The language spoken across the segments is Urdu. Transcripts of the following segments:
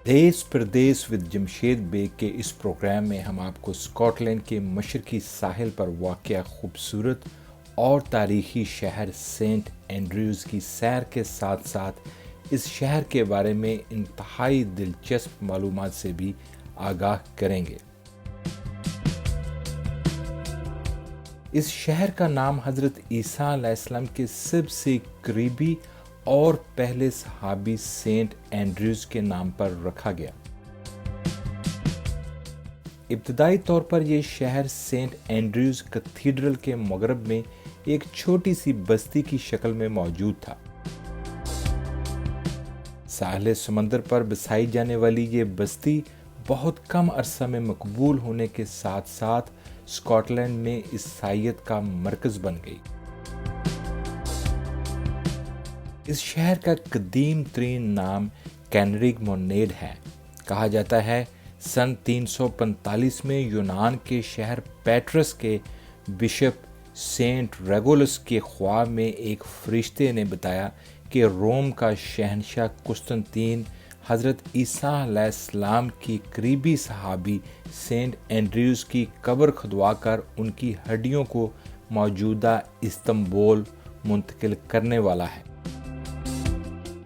دیس پردیس ود جمشید بیگ کے اس پروگرام میں ہم آپ کو اسکاٹ لینڈ کے مشرقی ساحل پر واقع خوبصورت اور تاریخی شہر سینٹ اینڈریوز کی سیر کے ساتھ ساتھ اس شہر کے بارے میں انتہائی دلچسپ معلومات سے بھی آگاہ کریں گے۔ اس شہر کا نام حضرت عیسیٰ علیہ السلام کے سب سے قریبی اور پہلے صحابی سینٹ اینڈریوز کے نام پر رکھا گیا۔ ابتدائی طور پر یہ شہر سینٹ اینڈریوز کیتھیڈرل کے مغرب میں ایک چھوٹی سی بستی کی شکل میں موجود تھا۔ ساحل سمندر پر بسائی جانے والی یہ بستی بہت کم عرصہ میں مقبول ہونے کے ساتھ ساتھ اسکاٹ لینڈ میں عیسائیت کا مرکز بن گئی۔ اس شہر کا قدیم ترین نام کینرگ مونیڈ ہے۔ کہا جاتا ہے سن 345 میں یونان کے شہر پیٹرس کے بشپ سینٹ ریگولس کے خواب میں ایک فرشتے نے بتایا کہ روم کا شہنشاہ قسطنطین حضرت عیسیٰ علیہ السلام کی قریبی صحابی سینٹ اینڈریوز کی قبر کھدوا کر ان کی ہڈیوں کو موجودہ استنبول منتقل کرنے والا ہے۔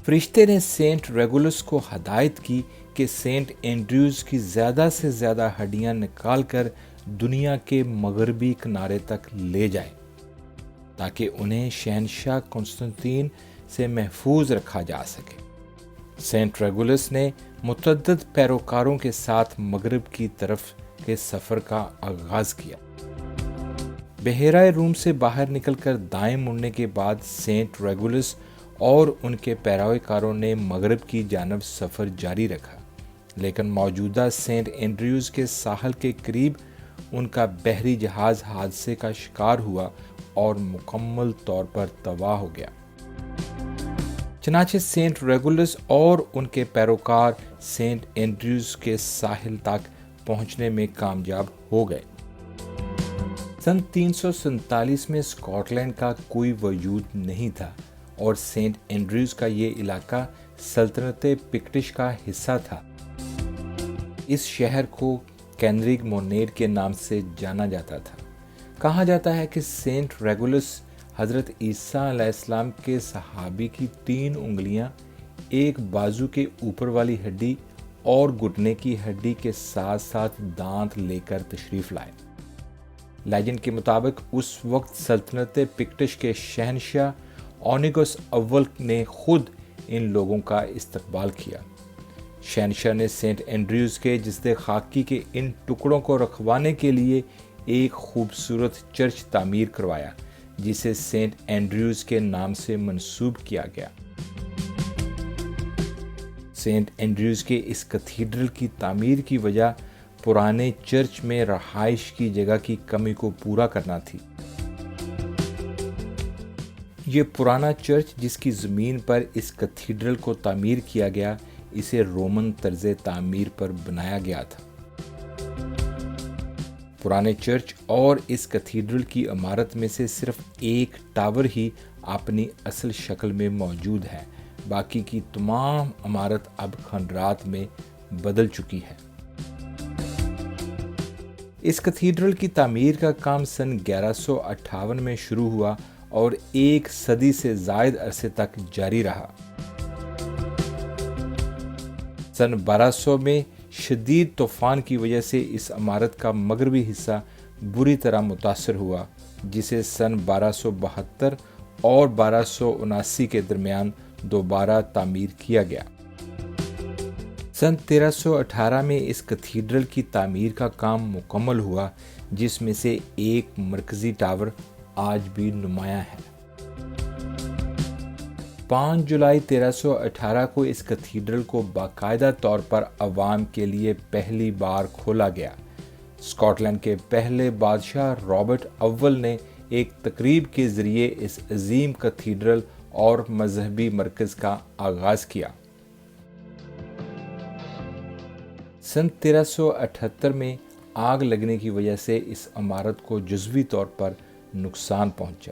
فرشتے نے سینٹ ریگولس کو ہدایت کی کہ سینٹ اینڈریوز کی زیادہ سے زیادہ ہڈیاں نکال کر دنیا کے مغربی کنارے تک لے جائے تاکہ انہیں شہنشاہ قسطنطین سے محفوظ رکھا جا سکے۔ سینٹ ریگولس نے متعدد پیروکاروں کے ساتھ مغرب کی طرف کے سفر کا آغاز کیا۔ بحیرہ روم سے باہر نکل کر دائیں مڑنے کے بعد سینٹ ریگولس اور ان کے پیروکاروں نے مغرب کی جانب سفر جاری رکھا، لیکن موجودہ سینٹ اینڈریوز کے ساحل کے قریب ان کا بحری جہاز حادثے کا شکار ہوا اور مکمل طور پر تباہ ہو گیا۔ چنانچہ سینٹ ریگولس اور ان کے پیروکار سینٹ اینڈریوز کے ساحل تک پہنچنے میں کامیاب ہو گئے۔ سن 347 میں اسکاٹ لینڈ کا کوئی وجود نہیں تھا اور سینٹ اینڈریوز کا یہ علاقہ سلطنت پکٹش کا حصہ تھا۔ اس شہر کو کینرگ مونیڈ کے نام سے جانا جاتا تھا۔ کہا جاتا ہے کہ سینٹ ریگولس حضرت عیسیٰ علیہ السلام کے صحابی کی 3 انگلیاں، ایک بازو کے اوپر والی ہڈی اور گھٹنے کی ہڈی کے ساتھ ساتھ دانت لے کر تشریف لائے۔ لیجنڈ کے مطابق اس وقت سلطنت پکٹش کے شہنشاہ اونیگس اول نے خود ان لوگوں کا استقبال کیا۔ شہنشاہ نے سینٹ اینڈریوز کے جسد خاکی کے ان ٹکڑوں کو رکھوانے کے لیے ایک خوبصورت چرچ تعمیر کروایا جسے سینٹ اینڈریوز کے نام سے منسوب کیا گیا۔ سینٹ اینڈریوز کے اس کیتھیڈرل کی تعمیر کی وجہ پرانے چرچ میں رہائش کی جگہ کی کمی کو پورا کرنا تھی۔ یہ پرانا چرچ جس کی زمین پر اس کیتھیڈرل کو تعمیر کیا گیا، اسے رومن طرز تعمیر پر بنایا گیا تھا۔ پرانے چرچ اور اس کیتھیڈرل کی عمارت میں سے صرف ایک ٹاور ہی اپنی اصل شکل میں موجود ہے، باقی کی تمام عمارت اب کھنڈرات میں بدل چکی ہے۔ اس کیتھیڈرل کی تعمیر کا کام سن 1158 میں شروع ہوا اور 1 صدی سے زائد عرصے تک جاری رہا۔ سن 1200 میں شدید طوفان کی وجہ سے اس عمارت کا مغربی حصہ بری طرح متاثر ہوا، جسے سن 1272 اور 1279 کے درمیان دوبارہ تعمیر کیا گیا۔ سن 1318 میں اس کیتھیڈرل کی تعمیر کا کام مکمل ہوا، جس میں سے ایک مرکزی ٹاور آج بھی نمایاں ہے۔ 5 جولائی 1318 کو اس کیتھیڈرل کو باقاعدہ طور پر عوام کے لیے پہلی بار کھولا گیا۔ اسکاٹ لینڈ کے پہلے بادشاہ رابرٹ اول نے ایک تقریب کے ذریعے اس عظیم کیتھیڈرل اور مذہبی مرکز کا آغاز کیا۔ سن 1378 میں آگ لگنے کی وجہ سے اس عمارت کو جزوی طور پر نقصان پہنچا۔